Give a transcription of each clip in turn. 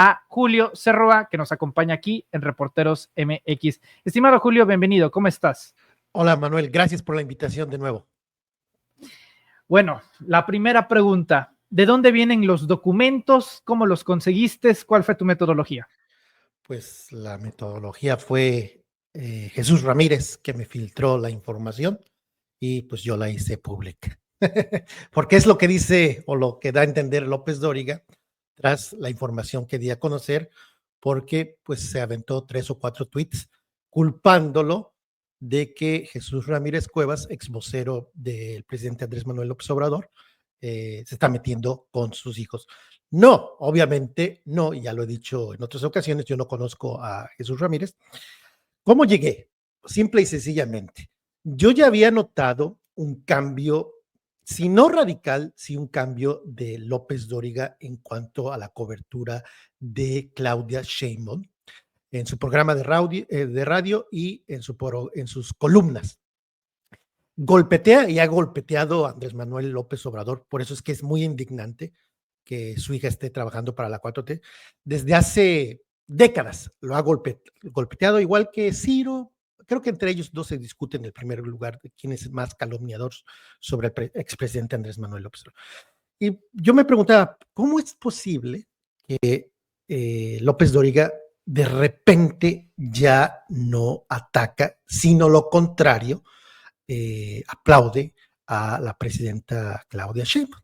a Julio Cerroa, que nos acompaña aquí en Reporteros MX. Estimado Julio, bienvenido, ¿cómo estás? Hola Manuel, gracias por la invitación de nuevo. Bueno, la primera pregunta, ¿de dónde vienen los documentos? ¿Cómo los conseguiste? ¿Cuál fue tu metodología? Pues la metodología fue Jesús Ramírez, que me filtró la información y pues yo la hice pública. Porque es lo que dice o lo que da a entender López Dóriga tras la información que di a conocer, porque pues se aventó 3 o 4 tweets culpándolo de que Jesús Ramírez Cuevas, ex vocero del presidente Andrés Manuel López Obrador, se está metiendo con sus hijos. No, obviamente no, ya lo he dicho en otras ocasiones, yo no conozco a Jesús Ramírez. ¿Cómo llegué? Simple y sencillamente. Yo ya había notado un cambio, si no radical, sí un cambio de López Dóriga en cuanto a la cobertura de Claudia Sheinbaum en su programa de radio y en sus columnas. Golpetea y ha golpeteado a Andrés Manuel López Obrador, por eso es que es muy indignante que su hija esté trabajando para la 4T. Desde hace décadas lo ha golpeteado, igual que Ciro. Creo que entre ellos dos se discuten el primer lugar de quién es más calumniador sobre el expresidente Andrés Manuel López Obrador. Y yo me preguntaba, ¿cómo es posible que López Dóriga de repente ya no ataca, sino lo contrario, aplaude a la presidenta Claudia Sheinbaum?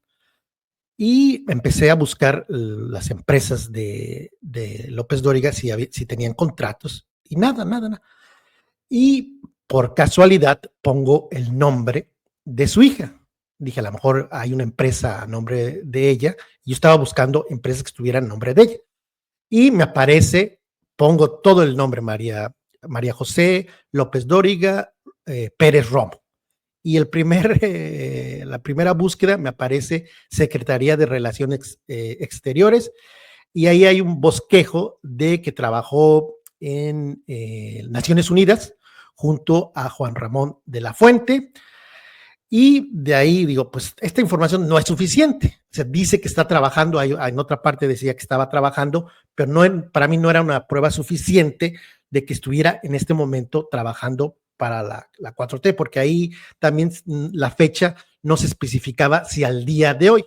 Y empecé a buscar las empresas de López Dóriga si tenían contratos y nada. Y por casualidad pongo el nombre de su hija. Dije, a lo mejor hay una empresa a nombre de ella. Y yo estaba buscando empresas que estuvieran a nombre de ella. Y me aparece, pongo todo el nombre, María José López Dóriga Pérez Romo. Y la primera búsqueda me aparece Secretaría de Relaciones Exteriores, y ahí hay un bosquejo de que trabajó en Naciones Unidas junto a Juan Ramón de la Fuente, y de ahí digo, pues esta información no es suficiente. O sea, dice que está trabajando, en otra parte decía que estaba trabajando, pero para mí no era una prueba suficiente de que estuviera en este momento trabajando para la 4T, porque ahí también la fecha no se especificaba si al día de hoy.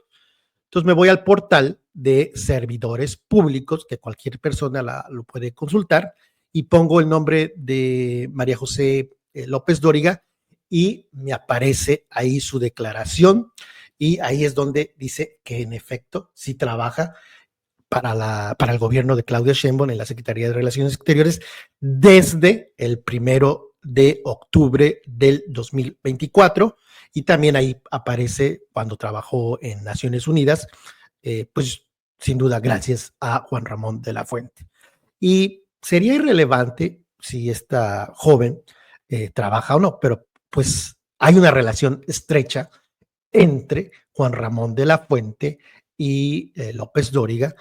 Entonces me voy al portal de servidores públicos, que cualquier persona lo puede consultar, y pongo el nombre de María José López Dóriga, y me aparece ahí su declaración, y ahí es donde dice que en efecto sí trabaja para el gobierno de Claudia Sheinbaum en la Secretaría de Relaciones Exteriores desde el 1 de octubre del 2024, y también ahí aparece cuando trabajó en Naciones Unidas, pues sin duda gracias a Juan Ramón de la Fuente. Y sería irrelevante si esta joven trabaja o no, pero pues hay una relación estrecha entre Juan Ramón de la Fuente y López Dóriga.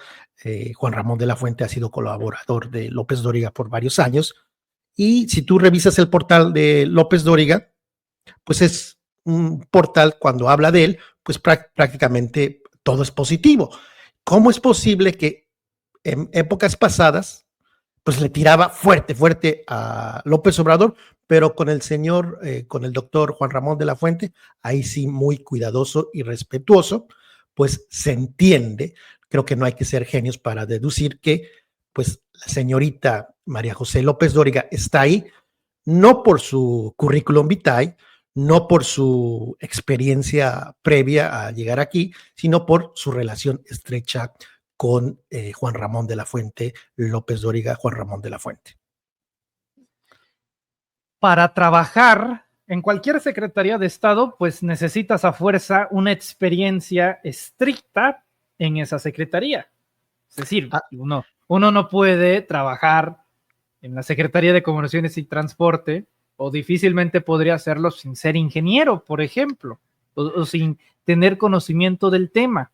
Juan Ramón de la Fuente ha sido colaborador de López Dóriga por varios años, y si tú revisas el portal de López Dóriga, pues es un portal, cuando habla de él, pues prácticamente todo es positivo. ¿Cómo es posible que en épocas pasadas pues le tiraba fuerte a López Obrador, pero con el doctor Juan Ramón de la Fuente, ahí sí muy cuidadoso y respetuoso, pues se entiende? Creo que no hay que ser genios para deducir que pues la señorita María José López Dóriga está ahí, no por su currículum vitae, no por su experiencia previa a llegar aquí, sino por su relación estrecha con Juan Ramón de la Fuente, López Dóriga, Juan Ramón de la Fuente. Para trabajar en cualquier secretaría de Estado, pues necesitas a fuerza una experiencia estricta en esa secretaría. Es decir, uno no puede trabajar en la Secretaría de Comunicaciones y Transporte, o difícilmente podría hacerlo sin ser ingeniero, por ejemplo, o sin tener conocimiento del tema.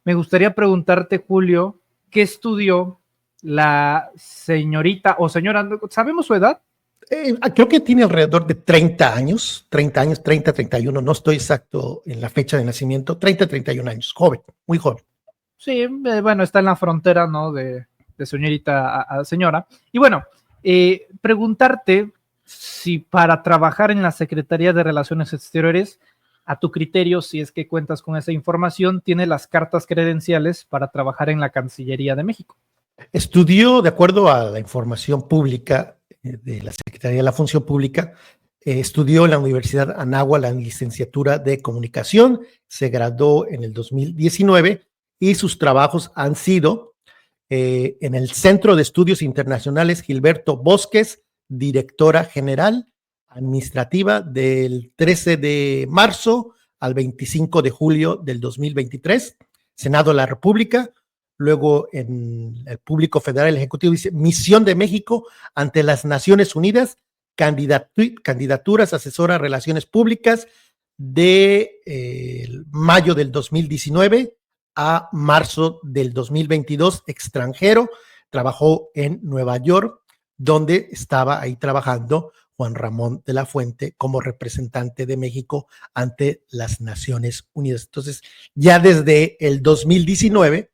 Me gustaría preguntarte, Julio, ¿qué estudió la señorita o señora? ¿Sabemos su edad? Creo que tiene alrededor de 30 años, 31, no estoy exacto en la fecha de nacimiento, 31 años, joven, muy joven. Sí, bueno, está en la frontera, ¿no? De de señorita a señora. Y bueno, preguntarte si para trabajar en la Secretaría de Relaciones Exteriores, a tu criterio, si es que cuentas con esa información, tiene las cartas credenciales para trabajar en la Cancillería de México. Estudió, de acuerdo a la información pública de la Secretaría de la Función Pública, estudió en la Universidad Anáhuac la licenciatura de Comunicación, se graduó en el 2019 y sus trabajos han sido en el Centro de Estudios Internacionales Gilberto Bosques, directora general administrativa del 13 de marzo al 25 de julio del 2023, Senado de la República. Luego en el Público Federal, el Ejecutivo dice Misión de México ante las Naciones Unidas, candidaturas asesora Relaciones Públicas de mayo del 2019 a marzo del 2022, extranjero, trabajó en Nueva York, donde estaba ahí trabajando Juan Ramón de la Fuente como representante de México ante las Naciones Unidas. Entonces, ya desde el 2019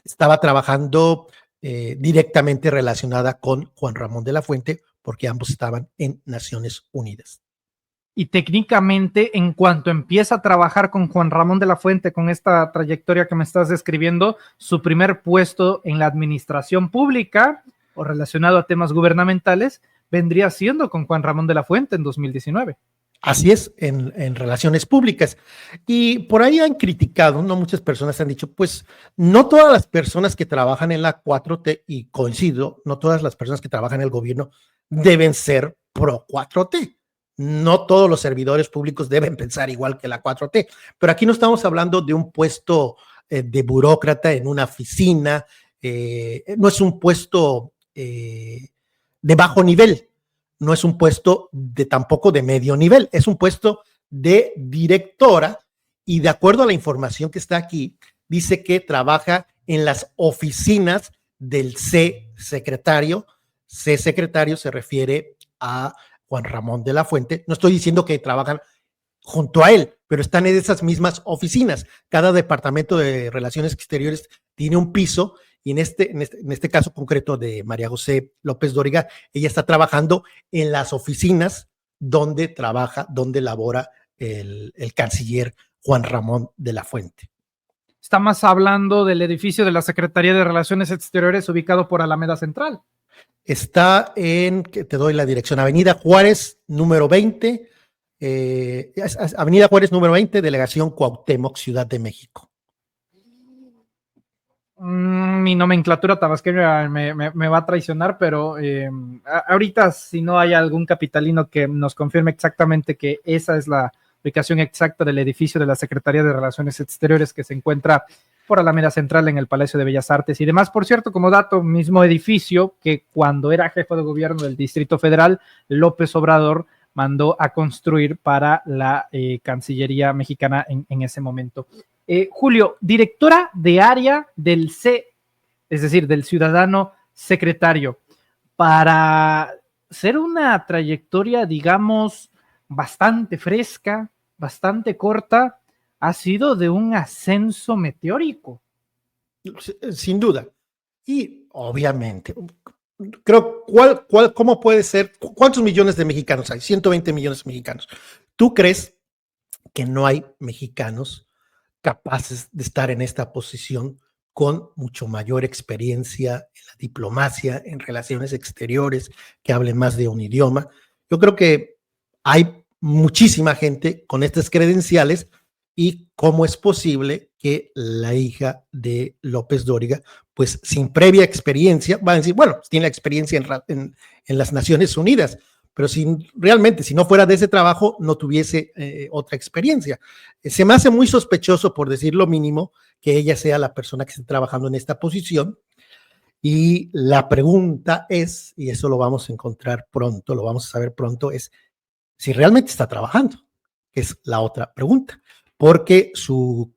estaba trabajando directamente relacionada con Juan Ramón de la Fuente, porque ambos estaban en Naciones Unidas. Y técnicamente, en cuanto empieza a trabajar con Juan Ramón de la Fuente, con esta trayectoria que me estás describiendo, su primer puesto en la administración pública o relacionado a temas gubernamentales vendría siendo con Juan Ramón de la Fuente en 2019. Así es, en relaciones públicas. Y por ahí han criticado, ¿no? Muchas personas han dicho, pues no todas las personas que trabajan en la 4T, y coincido, no todas las personas que trabajan en el gobierno deben ser pro 4T. No todos los servidores públicos deben pensar igual que la 4T. Pero aquí no estamos hablando de un puesto de burócrata en una oficina, no es un puesto de bajo nivel. No es un puesto tampoco de medio nivel, es un puesto de directora y de acuerdo a la información que está aquí, dice que trabaja en las oficinas del C secretario. C secretario se refiere a Juan Ramón de la Fuente. No estoy diciendo que trabajan junto a él, pero están en esas mismas oficinas. Cada departamento de Relaciones Exteriores tiene un piso. Y en este caso concreto de María José López Dóriga, ella está trabajando en las oficinas donde labora el canciller Juan Ramón de la Fuente. Está más hablando del edificio de la Secretaría de Relaciones Exteriores ubicado por Alameda Central. Está te doy la dirección, Avenida Juárez, número 20, Avenida Juárez, número 20, Delegación Cuauhtémoc, Ciudad de México. Mi nomenclatura tabasqueña me va a traicionar, pero ahorita si no hay algún capitalino que nos confirme exactamente que esa es la ubicación exacta del edificio de la Secretaría de Relaciones Exteriores que se encuentra por Alameda Central en el Palacio de Bellas Artes y demás. Por cierto, como dato, mismo edificio que cuando era jefe de gobierno del Distrito Federal, López Obrador mandó a construir para la Cancillería mexicana en ese momento. Julio, directora de área del C, es decir, del ciudadano secretario, para ser una trayectoria, digamos, bastante fresca, bastante corta, ha sido de un ascenso meteórico. Sin duda. Y obviamente, creo, ¿cómo puede ser? ¿Cuántos millones de mexicanos hay? 120 millones de mexicanos. ¿Tú crees que no hay mexicanos capaces de estar en esta posición con mucho mayor experiencia en la diplomacia, en relaciones exteriores, que hablen más de un idioma? Yo creo que hay muchísima gente con estas credenciales y cómo es posible que la hija de López Dóriga, pues sin previa experiencia, van a decir, bueno, tiene la experiencia en las Naciones Unidas, pero si no fuera de ese trabajo, no tuviese otra experiencia. Se me hace muy sospechoso, por decir lo mínimo, que ella sea la persona que esté trabajando en esta posición. Y la pregunta es, y eso lo vamos a encontrar pronto, lo vamos a saber pronto, es si realmente está trabajando, que es la otra pregunta. Porque su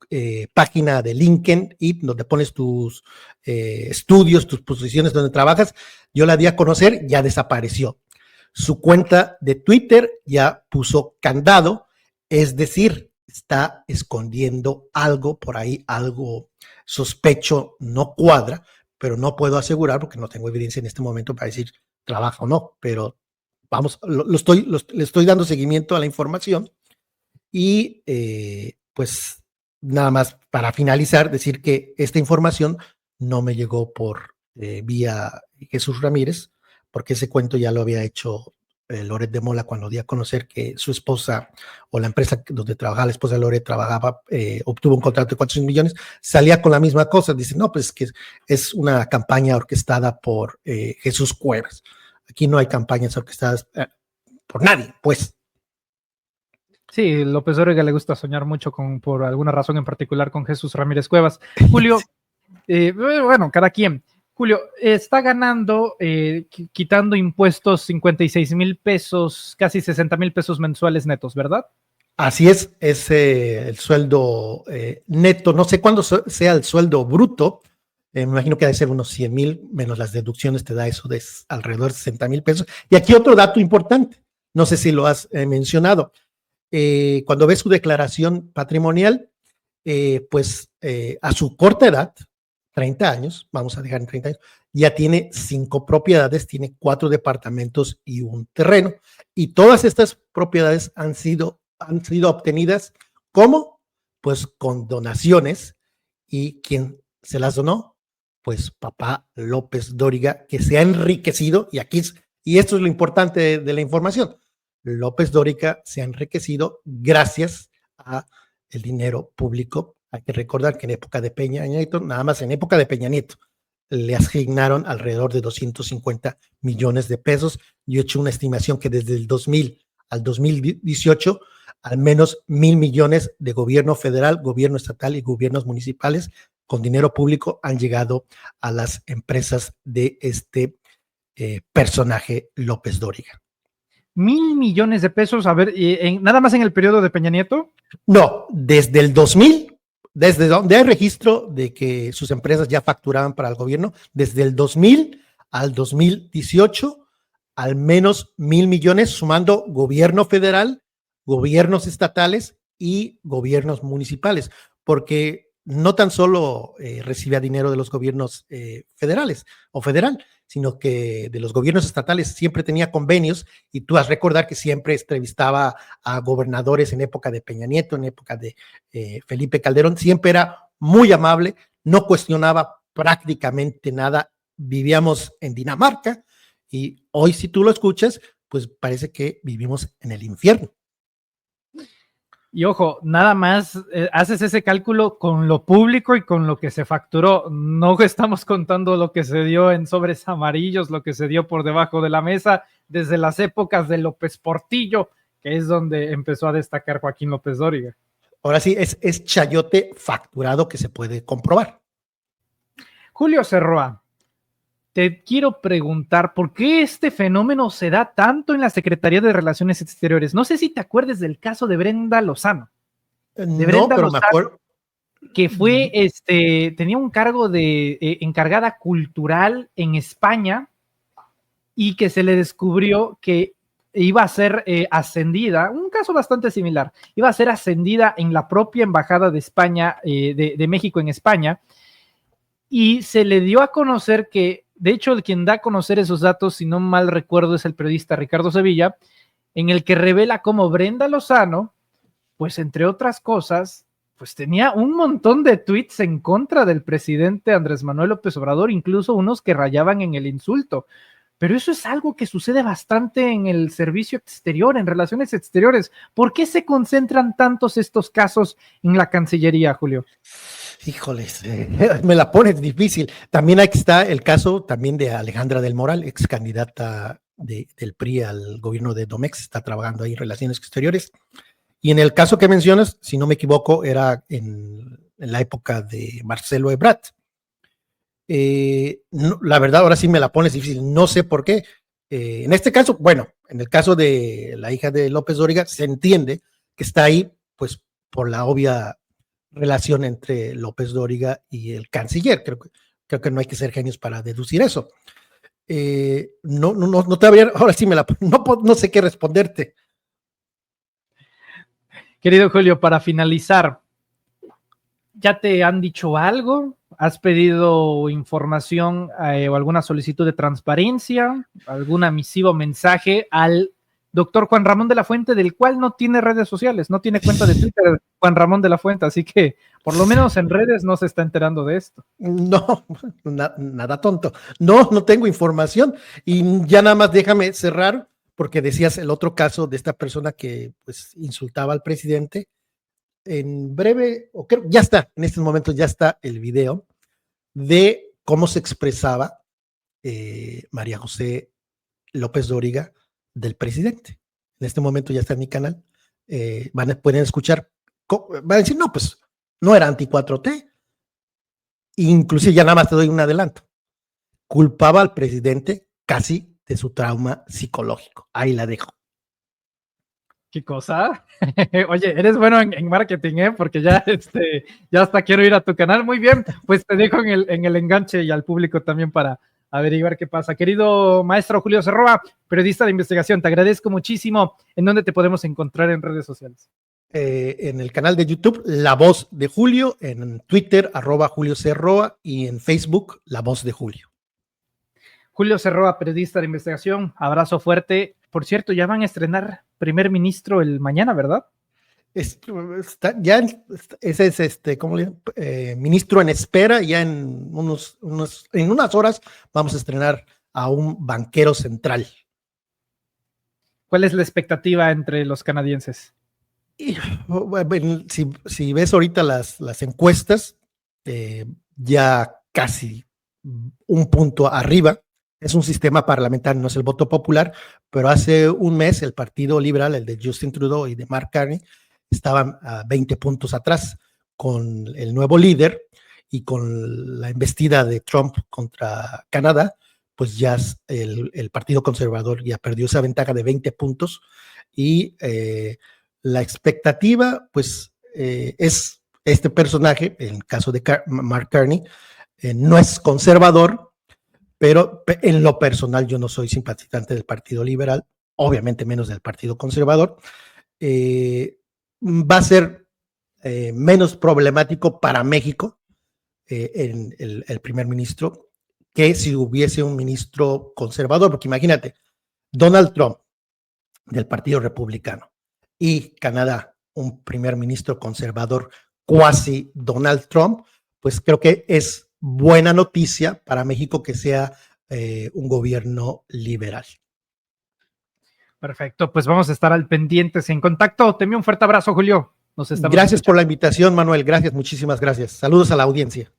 página de LinkedIn, y donde pones tus estudios, tus posiciones donde trabajas, yo la di a conocer, ya desapareció. Su cuenta de Twitter ya puso candado, es decir, está escondiendo algo por ahí, algo sospecho, no cuadra, pero no puedo asegurar porque no tengo evidencia en este momento para decir trabaja o no, pero vamos, le estoy dando seguimiento a la información y pues nada más para finalizar, decir que esta información no me llegó por vía Jesús Ramírez, porque ese cuento ya lo había hecho Loret de Mola cuando dio a conocer que su esposa o la empresa donde trabajaba la esposa de Loret trabajaba, obtuvo un contrato de 400 millones, salía con la misma cosa, dice, no, pues que es una campaña orquestada por Jesús Cuevas. Aquí no hay campañas orquestadas por nadie, pues. Sí, López Dóriga le gusta soñar mucho por alguna razón en particular con Jesús Ramírez Cuevas. Julio, bueno, cada quien. Julio, está ganando, quitando impuestos, 56,000 pesos, casi 60,000 pesos mensuales netos, ¿verdad? Así es el sueldo neto. No sé cuándo sea el sueldo bruto. Me imagino que debe ser unos 100,000 menos las deducciones, te da eso de alrededor de 60,000 pesos. Y aquí otro dato importante, no sé si lo has mencionado. Cuando ves su declaración patrimonial, pues a su corta edad, 30 años, vamos a dejar en 30 años, ya tiene 5 propiedades, tiene 4 departamentos y un terreno. Y todas estas propiedades han sido obtenidas, ¿cómo? Pues con donaciones. ¿Y quién se las donó? Pues papá López Dóriga, que se ha enriquecido, y esto es lo importante de la información. López Dóriga se ha enriquecido gracias a el dinero público. Hay que recordar que en época de Peña Nieto, nada más en época de Peña Nieto, le asignaron alrededor de 250 millones de pesos. Yo he hecho una estimación que desde el 2000 al 2018, al menos 1,000 millones de gobierno federal, gobierno estatal y gobiernos municipales con dinero público han llegado a las empresas de este personaje López Dóriga. 1,000 millones de pesos, a ver, nada más en el periodo de Peña Nieto. No, desde el 2000, desde donde hay registro de que sus empresas ya facturaban para el gobierno, desde el 2000 al 2018, al menos 1,000 millones, sumando gobierno federal, gobiernos estatales y gobiernos municipales, porque no tan solo recibía dinero de los gobiernos federales o federal, sino que de los gobiernos estatales siempre tenía convenios, y tú has de recordar que siempre entrevistaba a gobernadores en época de Peña Nieto, en época de Felipe Calderón, siempre era muy amable, no cuestionaba prácticamente nada. Vivíamos en Dinamarca y hoy si tú lo escuchas, pues parece que vivimos en el infierno. Y ojo, nada más haces ese cálculo con lo público y con lo que se facturó. No estamos contando lo que se dio en sobres amarillos, lo que se dio por debajo de la mesa desde las épocas de López Portillo, que es donde empezó a destacar Joaquín López Dóriga. Ahora sí, es chayote facturado que se puede comprobar. Julio Cerroa, te quiero preguntar por qué este fenómeno se da tanto en la Secretaría de Relaciones Exteriores. No sé si te acuerdas del caso de Brenda Lozano. No, pero me acuerdo. Que fue, tenía un cargo de encargada cultural en España y que se le descubrió que iba a ser ascendida, un caso bastante similar, iba a ser ascendida en la propia embajada de España, de México en España, y se le dio a conocer que, de hecho, el quien da a conocer esos datos, si no mal recuerdo, es el periodista Ricardo Sevilla, en el que revela cómo Brenda Lozano, pues entre otras cosas, pues tenía un montón de tweets en contra del presidente Andrés Manuel López Obrador, incluso unos que rayaban en el insulto. Pero eso es algo que sucede bastante en el servicio exterior, en relaciones exteriores. ¿Por qué se concentran tantos estos casos en la Cancillería, Julio? Híjoles, me la pones difícil. También aquí está el caso también de Alejandra del Moral, ex candidata del PRI al gobierno de Domex, está trabajando ahí en relaciones exteriores. Y en el caso que mencionas, si no me equivoco, era en la época de Marcelo Ebrard. No, la verdad, ahora sí me la pones difícil, no sé por qué. En este caso, bueno, en el caso de la hija de López Dóriga, se entiende que está ahí, pues, por la obvia relación entre López Dóriga y el canciller. Creo que no hay que ser genios para deducir eso. No te habría, ahora sí no sé qué responderte. Querido Julio, para finalizar, ¿ya te han dicho algo? ¿Has pedido información o alguna solicitud de transparencia, alguna misiva o mensaje al doctor Juan Ramón de la Fuente, del cual no tiene redes sociales, no tiene cuenta de Twitter, Juan Ramón de la Fuente, así que por lo menos en redes no se está enterando de esto? No, nada tonto. No tengo información. Y ya nada más déjame cerrar, porque decías el otro caso de esta persona que pues insultaba al presidente. En breve, o creo, ya está, en estos momentos ya está el video de cómo se expresaba María José López Dóriga del presidente. En este momento ya está en mi canal. Pueden escuchar, van a decir, no, pues no era anti 4T. Inclusive ya nada más te doy un adelanto. Culpaba al presidente casi de su trauma psicológico. Ahí la dejo. ¿Qué cosa? Oye, eres bueno en marketing, ¿eh? Porque ya, ya hasta quiero ir a tu canal. Muy bien, pues te dejo en el enganche y al público también para averiguar qué pasa. Querido maestro Julio Cerroa, periodista de investigación, te agradezco muchísimo. ¿En dónde te podemos encontrar en redes sociales? En el canal de YouTube, La Voz de Julio, en Twitter, @Julio Cerroa, y en Facebook, La Voz de Julio. Julio Cerroa, periodista de investigación, abrazo fuerte. Por cierto, ya van a estrenar primer ministro el mañana, ¿verdad? Ese es ¿cómo le ministro en espera. Ya en unas horas vamos a estrenar a un banquero central. ¿Cuál es la expectativa entre los canadienses? Y, bueno, si ves ahorita las encuestas, ya casi un punto arriba. Es un sistema parlamentario, no es el voto popular, pero hace un mes el Partido Liberal, el de Justin Trudeau y de Mark Carney, estaban a 20 puntos atrás. Con el nuevo líder y con la embestida de Trump contra Canadá, pues ya el Partido Conservador ya perdió esa ventaja de 20 puntos y la expectativa pues es este personaje, en el caso de Mark Carney, no es conservador, pero en lo personal yo no soy simpatizante del Partido Liberal, obviamente menos del Partido Conservador. Va a ser menos problemático para México en el primer ministro que si hubiese un ministro conservador, porque imagínate, Donald Trump del Partido Republicano y Canadá, un primer ministro conservador cuasi Donald Trump, pues creo que es buena noticia para México que sea un gobierno liberal. Perfecto, pues vamos a estar al pendientes en contacto. Te envío un fuerte abrazo, Julio. Gracias por la invitación, Manuel. Gracias, muchísimas gracias. Saludos a la audiencia.